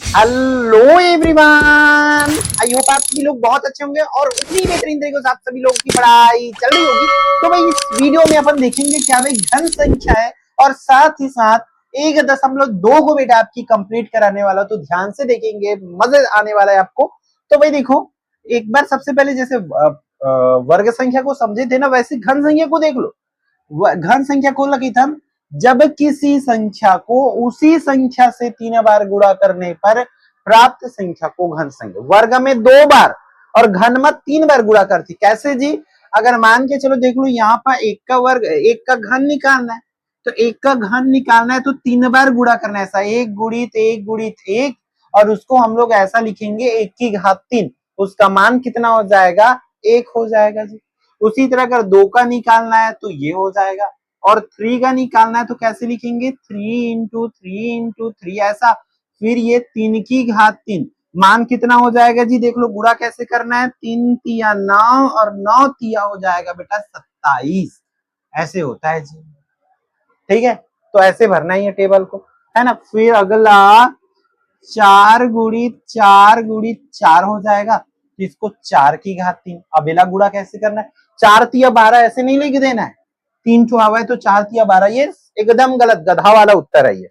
Hello everyone, I hope आप सभी लोग बहुत अच्छे होंगे और उतनी बेहतरीन तरीके से आप सभी लोगों की पढ़ाई चल रही होगी। तो भाई इस वीडियो में अपन देखेंगे क्या भाई घन संख्या है और साथ ही साथ 1.2 को बेटा आपकी कंप्लीट कराने वाला, तो ध्यान से देखेंगे, मजे आने वाला है आपको। तो भाई देखो, एक बार सबसे पहले जैसे वर्ग संख्या को समझे थे ना, वैसे घन संख्या को देख लो। घन संख्या को लगी था, जब किसी संख्या को उसी संख्या से 3 बार गुणा करने पर प्राप्त संख्या को घन संख्या, वर्ग में 2 बार और घन में 3 बार गुणा करती। कैसे जी? अगर मान के चलो देख लो, यहाँ पर एक का वर्ग, एक का घन निकालना है, तो एक का घन निकालना है तो 3 बार गुणा करना है, ऐसा 1 गुणित 1 गुणित 1, और उसको हम लोग ऐसा लिखेंगे 1 की घात 3। उसका मान कितना हो जाएगा? 1 हो जाएगा जी। उसी तरह अगर 2 का निकालना है तो ये हो जाएगा, और 3 का निकालना है तो कैसे लिखेंगे? 3 इंटू 3 इंटू 3, ऐसा। फिर ये 3 की घात 3, मान कितना हो जाएगा जी? देख लो, गुणा कैसे करना है? 3 तिया 9 और 9 तिया हो जाएगा बेटा 27, ऐसे होता है जी। ठीक है, तो ऐसे भरना ही है टेबल को, है ना। फिर अगला 4 गुणित 4 गुणित 4 हो जाएगा, तो इसको 4 की घात 3। अबेला गुणा कैसे करना है? 4 तिया 12 ऐसे नहीं लिख देना है, 3 छुआ हुआ है तो 4 तिया 12, ये एकदम गलत, गधा वाला उत्तर है ये।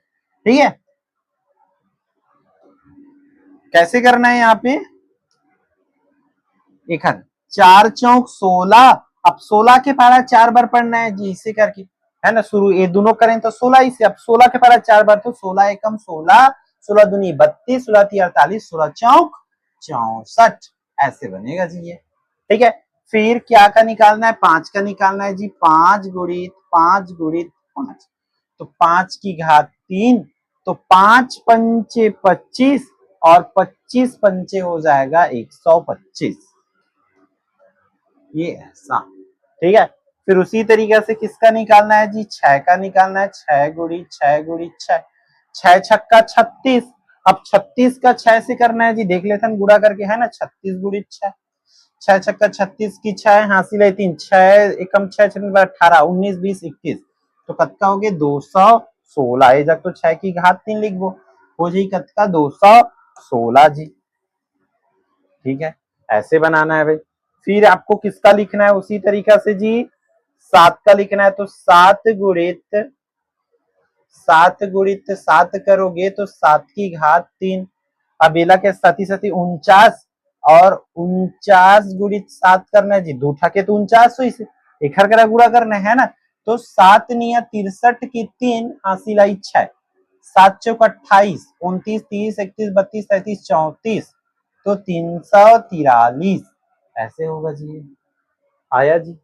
ठीक है, कैसे करना है यहाँ पे? एक 4 चौक 16, अब 16 के पारा 4 बार पढ़ना है जी, इसे करके, है ना। शुरू ये दोनों करें तो 16 इसे, अब 16 के पारा 4 बार, तो 16 एकम 16, 16 दूनी 32, 16 ती 48, 16 चौक 64, ऐसे बनेगा जी ये। ठीक है, फिर क्या का निकालना है? 5 का निकालना है जी। 5 गुणित 5 गुणित 5, तो 5 की घात 3, तो 5 पंचे 25 और 25 पंचे हो जाएगा 125, ये ऐसा। ठीक है, फिर उसी तरीके से किसका निकालना है जी? 6 का निकालना है। 6 गुणित 6 गुणित 6, 6 छक्का 36, अब 36 का 6 से करना है जी, देख लेते हैं गुणा करके, है ना। 36 गुणित 6, 6 छक्का 36 की 6 हासिल है 3, 6 एकम 6 6 18, 19 20 21, तो कत्का हो गए 216, ये जब तो 6 की घात 3 लिख वो हो जाए कत्का 216 जी। ठीक है, ऐसे बनाना है भाई। फिर आपको किसका लिखना है? उसी तरीका से जी 7 का लिखना है, तो 7 गुणित 7 करोगे तो 7 की घात 3, अबेला के साथी साथी 49, और 49 गुणित 7 करना है जी, दो ठाके तो 49 हुई से, एक हर करा गुणा करना है ना। तो 7 निया 63 की 3 हासिल आई 6, 7 चौक 28, 29 30 31 32 33 34, तो 343, ऐसे होगा जी। आया जी।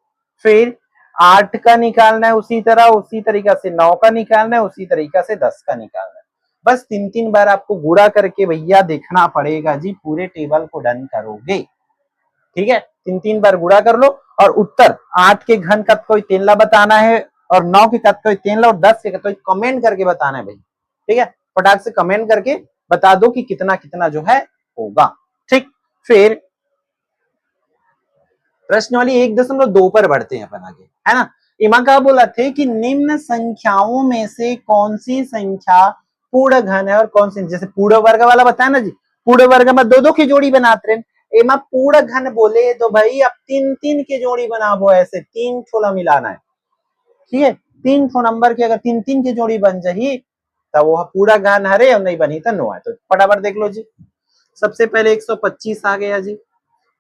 फिर 8 का निकालना है उसी तरह, उसी तरीका से 9 का निकालना है, उसी तरीका से 10 का निकालना है। बस 3 बार आपको गुणा करके भैया देखना पड़ेगा जी, पूरे टेबल को डन करोगे। ठीक है, 3 बार गुणा कर लो, और उत्तर 8 के घन का कोई तेनला बताना है, और 9 के कद कोई तेनला, और 10 के कद कोई कमेंट करके बताना है भाई। ठीक है, फटाक से कमेंट करके बता दो कि कितना कितना जो है होगा। ठीक, फिर प्रश्न वाली 1.2 पर बढ़ते हैं अपन आगे, है ना। इमा का बोला थे कि निम्न संख्याओं में से कौन सी संख्या पूर्ण घन है और कौन सी, जैसे पूर्ण वर्ग वाला बताया ना जी, पूर्ण वर्ग में 2 2 की जोड़ी बनाते रहे, एमा पूर्ण घन बोले तो भाई अब 3 3 की जोड़ी बनाबो, ऐसे 3 छोला मिलाना है। ठीक है, 3 ठो नंबर की अगर 3 3 की जोड़ी बन जाही तब वो पूरा घन हरे, और नहीं बनी तो नो है। तो फटाफट देख लो जी, सबसे पहले 125 आ गया जी,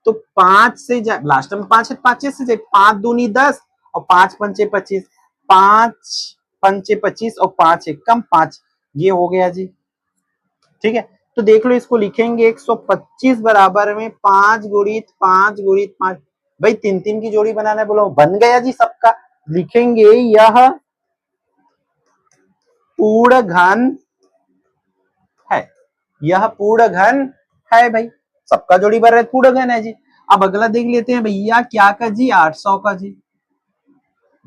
तो 5 से लास्ट में 5 है, 5 से जाए, 5 दूनी 10 और 5 पंचे 25, 5 पंचे 25 और 5 एकम 5, ये हो गया जी। ठीक है, तो देख लो, इसको लिखेंगे 125 बराबर में 5 गुणित 5 गुणित 5, भाई 3 3 की जोड़ी बनाना है, बोलो बन गया जी सबका। लिखेंगे यह पूर्ण घन है, यह पूर्ण घन है भाई, सबका जोड़ी बन रहा है, पूर्ण घन है जी। अब अगला देख लेते हैं भैया क्या का जी, 800 का जी।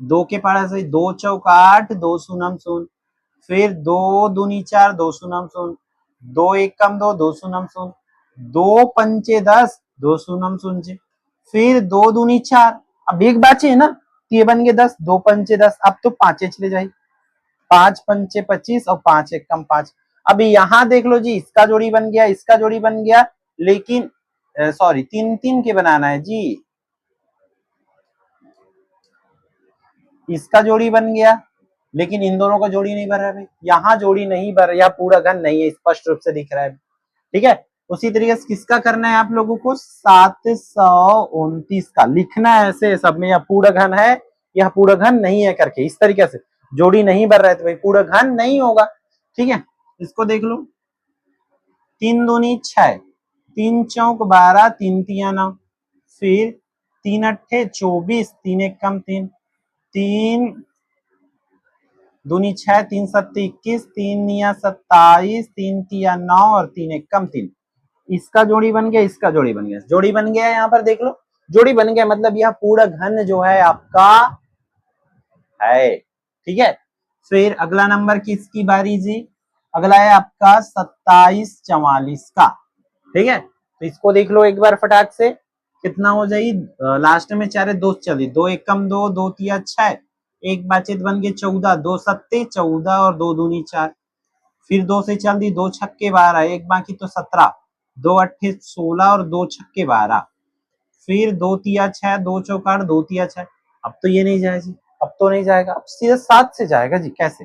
2 के पारा से 2 चौक 8, 2 शून्यम शून्य, फिर 2 दूनी 4, 2 शून्यम शून्य, 2 एकम 2, 2 शून्यम शून्य, 2 पंचे 10, 2 शून्यम शून्य, फिर 2 दूनी 4, अब एक बाचे है ना, ये बन गए 10, 2 पंचे 10, अब तो 5 चले जाए, 5 पंचे 25 और 5 एकम 5, अभी यहां देख लो जी, इसका जोड़ी बन गया, इसका जोड़ी बन गया, लेकिन सॉरी 3-3 के बनाना है जी। इसका जोड़ी बन गया, लेकिन इन दोनों का जोड़ी नहीं बन रहा है। यहाँ जोड़ी नहीं बन रहा, यहाँ पूरा घन नहीं है, स्पष्ट रूप से दिख रहा है। ठीक है, उसी तरीके से किसका करना है आप लोगों को, 729 का लिखना है ऐसे सब में, या पूरा घन है या पूरा घन नहीं है करके, इस तरीके से। जोड़ी नहीं बन रहा है तो भाई पूरा घन नहीं होगा। ठीक है, इसको देख लो, 3 दूनी 6, 3 चौक 12, 3 तिया 9, फिर 3 अट्ठे 24, 3 एक कम 3, 3 दूनी 6, 3 सत्ते 21, 3 निया 27, 3 तिया 9 और 3 एक कम 3। इसका जोड़ी बन गया, इसका जोड़ी बन गया, जोड़ी बन गया, यहाँ पर देख लो जोड़ी बन गया, मतलब यह पूरा घन जो है आपका है। ठीक है, फिर अगला नंबर किसकी बारी जी, अगला है आपका 2744 का। ठीक है, तो इसको देख लो एक बार फटाक से, कितना हो जाए, लास्ट में 4 2 चली, 2 एक कम 2, 2 तिया 6, एक बाचित बन गए 14, 2 सत्ते 14 और 2 दूनी 4, फिर 2 से चल दी, 2 छक्के 12, एक बाकी तो 17, 2 अट्ठे 16 और 2 छक्के 12, फिर 2 तिया 6, 2 चौकाट 2 तिया 6। अब तो ये नहीं जाएगा जी, अब तो नहीं जाएगा, अब सीधा 7 से जाएगा जी। कैसे,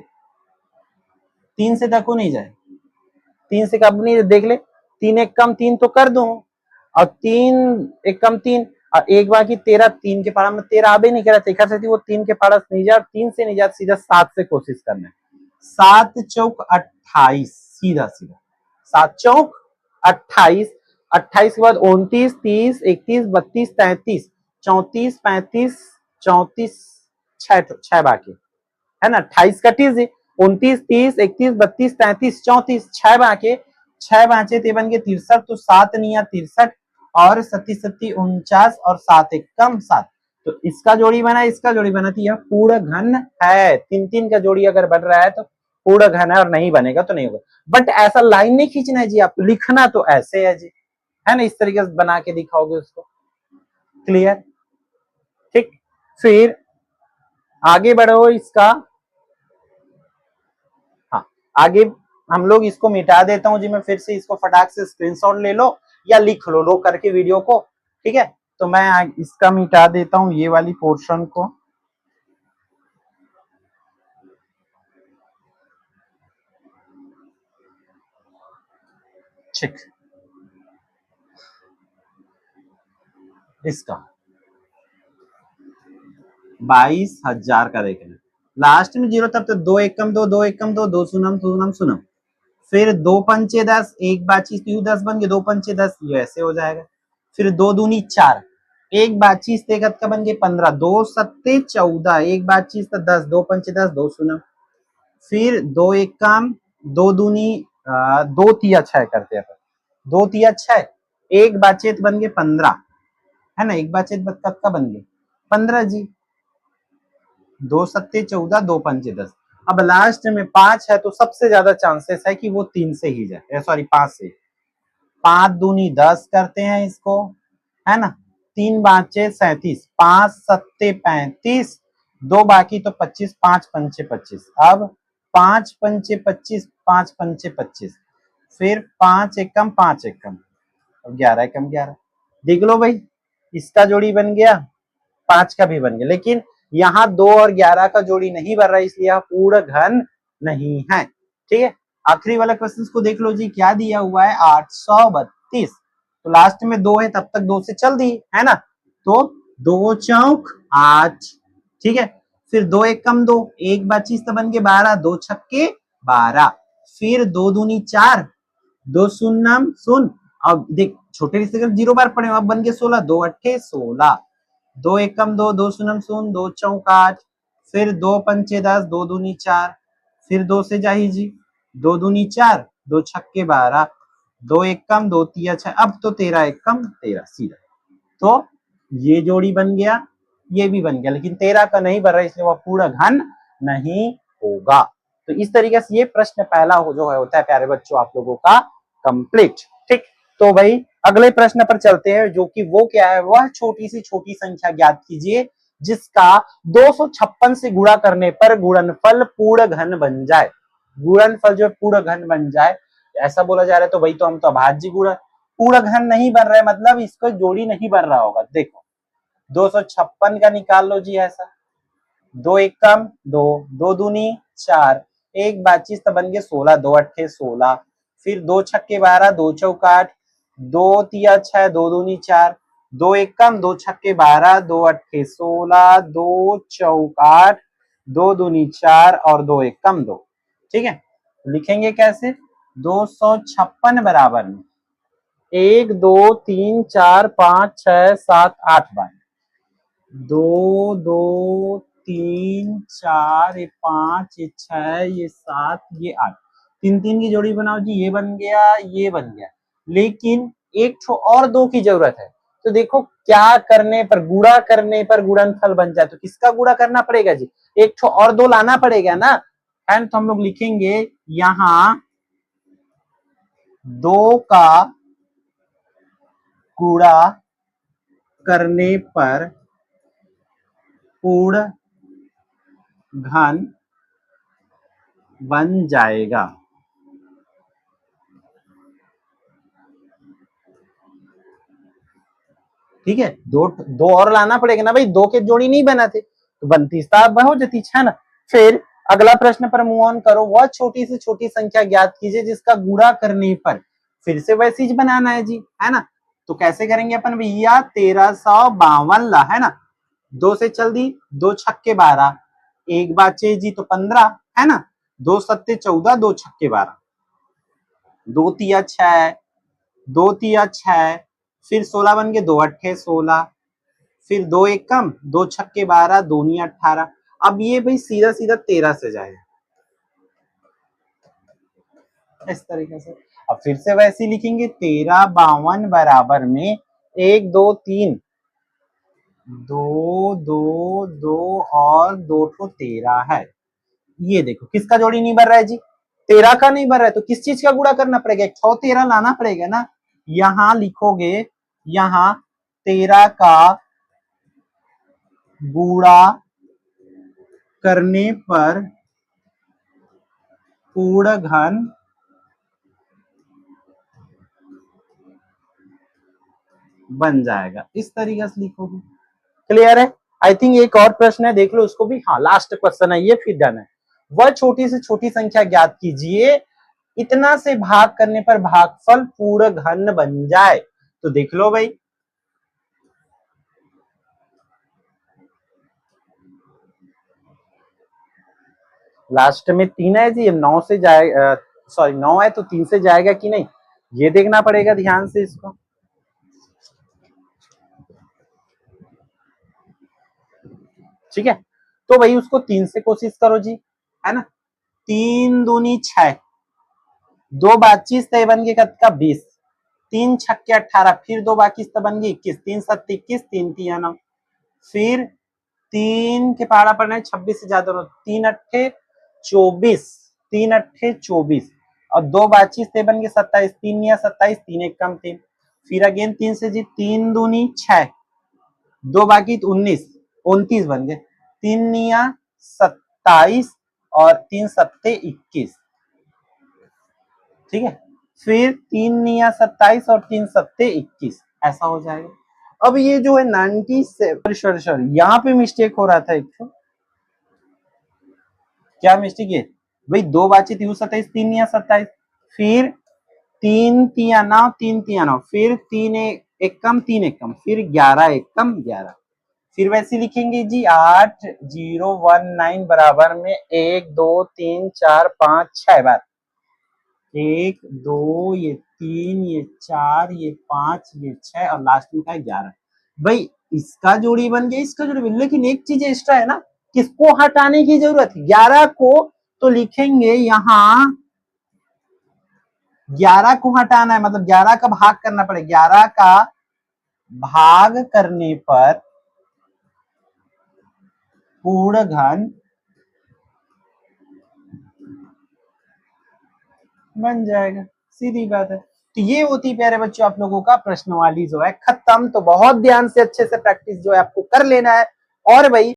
3 से तक नहीं जाए, 3 से कब नहीं, देख ले, 3 एक कम 3 तो कर दो, और 3 एक कम 3 और एक बाकी 13, 3 के पारा में 13 आबे नहीं करा, देखा सकती वो 3 के पारा से नहीं जा, 3 से नहीं जा, सीधा 7 से कोशिश करना है। 7 चौक 28, सीधा सीधा 7 चौक 28, 28 के बाद 29, 30, 31, 32, 33, 34, 35, 34, 6 बाकी है ना, 28 का 30, 29, 30, 31, 32, 33, 34, 6 बाके, 6 बाचे ते बन गए 63, तो 7 निया 63 और 37 सत्ती 49 और 7 एक कम 7, तो इसका जोड़ी बना, इसका जोड़ी बना, तो यह पूर्ण घन है। 3-3 का जोड़ी अगर बन रहा है तो पूर्ण घन है, और नहीं बनेगा तो नहीं होगा। बट ऐसा लाइन नहीं खींचना है जी, आप लिखना तो ऐसे है जी, है ना, इस तरीके से बना के दिखाओगे उसको। क्लियर, ठीक, फिर आगे बढ़ो इसका, हाँ आगे हम लोग इसको मिटा देता हूं जी, मैं फिर से इसको फटाक से स्क्रीनशॉट ले लो या लिख लो, रो करके वीडियो को। ठीक है, तो मैं इसका मिटा देता हूं ये वाली पोर्शन को। ठीक, इसका 22,000 का देखना, लास्ट में 0 तब तो 2 एक कम 2, 2 एक कम 2, 2 सुनम सुनम सुनम, फिर 2 पंचे 10, एक बाची 10 बन गए, 2 पंचे 10, ये ऐसे हो जाएगा। फिर 2 दूनी 4, एक बाची तेगत का बन गए 15, 2 सत्ते 14, एक बाची 10, 2 पंचे 10, 2 सुनम, फिर 2 एक काम 2 दूनी 2 तिया 6 करते हैं, 2 तिया 6, एक बाचेत बन गए 15, है ना, एक बाचेत कब का बन गए 15 जी, 2 सत्ते 14, 2 पंचे 10। अब लास्ट में 5 है तो सबसे ज्यादा चांसेस है कि वो 3 से ही जाए, सॉरी 5 से, 5 दूनी 10 करते हैं इसको, है ना, 3 बाचे 37, 5 सत्ते 35, 2 बाकी तो 25, 5 पंचे 25, अब 5 पंचे 25, 5 पंचे 25, फिर 5 एकम 5 एकम, 11 एकम 11, देख लो भाई, इसका जोड़ी बन गया, 5 का भी बन गया, लेकिन यहाँ 2 और 11 का जोड़ी नहीं बन रहा है, इसलिए पूर्ण घन नहीं है। ठीक है, आखिरी वाला क्वेश्चन को देख लो जी, क्या दिया हुआ है, 832, तो लास्ट में 2 है, तब तक 2 से चल दी, है ना, तो 2 चौक 8, ठीक है, फिर 2 एक कम 2, एक बाची तो बन गए 12, 2 छक्के 12, फिर 2 दूनी 4, 2 शून्यम सुन, अब देख छोटे रिश्ते 0 बार पड़े, अब बन गए 16, 2 अट्ठे 16, 2 एकम 2, 2 शून्यम शून्य, 2 चौक 8, फिर 2 पंचे 10, 2 दूनी 4, फिर 2 से जाही जी, 2 दूनी 4, 2 छक्के 12, 2 एकम 2 तिया 6, अब तो 13 एकम 13 सीधा, तो ये जोड़ी बन गया, ये भी बन गया, लेकिन 13 का नहीं बन रहा, इसलिए वह पूरा घन नहीं होगा। तो इस तरीके से ये प्रश्न पहला हो जो है होता है प्यारे बच्चों आप लोगों का कंप्लीट। ठीक, तो भाई अगले प्रश्न पर चलते हैं, जो कि वो क्या है, वह छोटी सी छोटी संख्या ज्ञात कीजिए जिसका 256 से गुणा करने पर गुणनफल पूर्ण घन बन जाए। गुणनफल जो पूर्ण घन बन जाए, ऐसा बोला जा रहा है तो भाई तो हम तो अभाज्य पूर्ण घन नहीं बन रहा है, मतलब इसको जोड़ी नहीं बन रहा होगा। देखो 256 का निकाल लो जी ऐसा, 2 एक कम 2, 2 दूनी 4, एक बातचीत तो बन गए 16, 2 अट्ठे 16, फिर 2 छक्के 12, 2 चौक 8, 2 तिया 6, 2 दूनी 4, 2 एक कम 2 छक्के 12, 2 अट्ठे 16, 2 चौक 8, 2 दूनी 4 और 2 एक कम 2। ठीक है, लिखेंगे कैसे, 256 बराबर में 1 2 3 4 5 6 7 8 बार, 2 2 3 4 ये 5 ये 6 ये 7 ये 8, 3 3 की जोड़ी बनाओ जी, ये बन गया ये बन गया। लेकिन एक ठो और 2 की जरूरत है, तो देखो क्या करने पर, गुणा करने पर गुणनफल बन जाए, तो किसका गुणा करना पड़ेगा जी, एक ठो और 2 लाना पड़ेगा ना। एंड तो हम लोग लिखेंगे यहां 2 का गुणा करने पर पूर्ण घन बन जाएगा। ठीक है, दो और लाना पड़ेगा ना भाई, 2 के जोड़ी नहीं बना थे तो बनती हो जाती है ना। फिर अगला प्रश्न पर मूव ऑन करो, वह छोटी से छोटी संख्या ज्ञात कीजिए जिसका गुणा करने पर, फिर से वैसे ही बनाना है जी, है ना। तो कैसे करेंगे अपन भैया, 1352 ला, है ना, 2 से चल दी, 2 छक्के 12, एक बाचे जी तो 15, है ना, 2 सत्ते 14, 2 छक्के 12, 2 तिया 6, 2 तिया 6, फिर 16 बन गए, 2 अट्ठे 16, फिर 2 एक कम 2 छक्के 12, दूनी 18। अब ये भाई सीधा सीधा 13 से जाएगा इस तरीके से। अब फिर से वैसे लिखेंगे, 1352 बराबर में 1 2 3, 2 2 2 और 2 ठो 13 है। ये देखो किसका जोड़ी नहीं बन रहा है जी, 13 का नहीं बन रहा है, तो किस चीज का गुणा करना पड़ेगा, एक 13 लाना पड़ेगा ना। यहां लिखोगे, यहां 13 का गुणा करने पर पूर्ण घन बन जाएगा, इस तरीके से लिखोगे। क्लियर है। आई थिंक एक और प्रश्न है, देख लो उसको भी, हाँ लास्ट क्वेश्चन है ये, फिर डन है। वह छोटी से छोटी संख्या ज्ञात कीजिए इतना से भाग करने पर भागफल पूर्ण घन बन जाए। तो देख लो भाई, लास्ट में 3 है जी, 9 से जाए, सॉरी 9 है तो 3 से जाएगा कि नहीं, ये देखना पड़ेगा ध्यान से इसको। ठीक है, तो भाई उसको 3 से कोशिश करो जी, है ना, 3 दूनी 6, 2 बातचीत तय बन गए का 20, 3 छक्के 18, फिर 2 बाकी बन गई 21, 3 7 21, 3 3 9, फिर 3 के पहाड़ा पर 26 से ज्यादा, 3 अट्ठे 24, 3 अट्ठे 24 और 2 बातचीत तय बन गए 27, 3 निया 27, 3 एक कम 3, फिर अगेन 3 से जी, 3 दूनी 6, 2 बाकी 19 29 बन गए, 3 निया 27 और 3 सत्ते 21। ठीक है, फिर 3 निया 27 और 3 सत्ते 21, ऐसा हो जाएगा। अब ये जो है 97, सॉरी यहाँ पे मिस्टेक हो रहा था एक तो, क्या मिस्टेक है भाई, 2 बातचीत यू 27, 3 निया 27, फिर 3 तिया 9, 3 तिया 9, फिर 3 एक कम 3 एक कम, फिर 11 एक कम 11, फिर वैसे लिखेंगे जी 8019 बराबर में 1 2 3 4 5 6 बार, 1 2 ये 3 ये 4 ये 5 ये 6 और लास्ट में था 11। भाई इसका जोड़ी बन गया, इसका जोड़ी बन, लेकिन एक चीज एक्स्ट्रा है ना, किसको हटाने की जरूरत है, 11 को, तो लिखेंगे यहां 11 को हटाना है, मतलब 11 का भाग करना पड़ेगा, 11 का भाग करने पर पूर्ण घन बन जाएगा, सीधी बात है। तो ये होती प्यारे बच्चों आप लोगों का प्रश्नवाली जो है खत्म। तो बहुत ध्यान से अच्छे से प्रैक्टिस जो है आपको कर लेना है। और भाई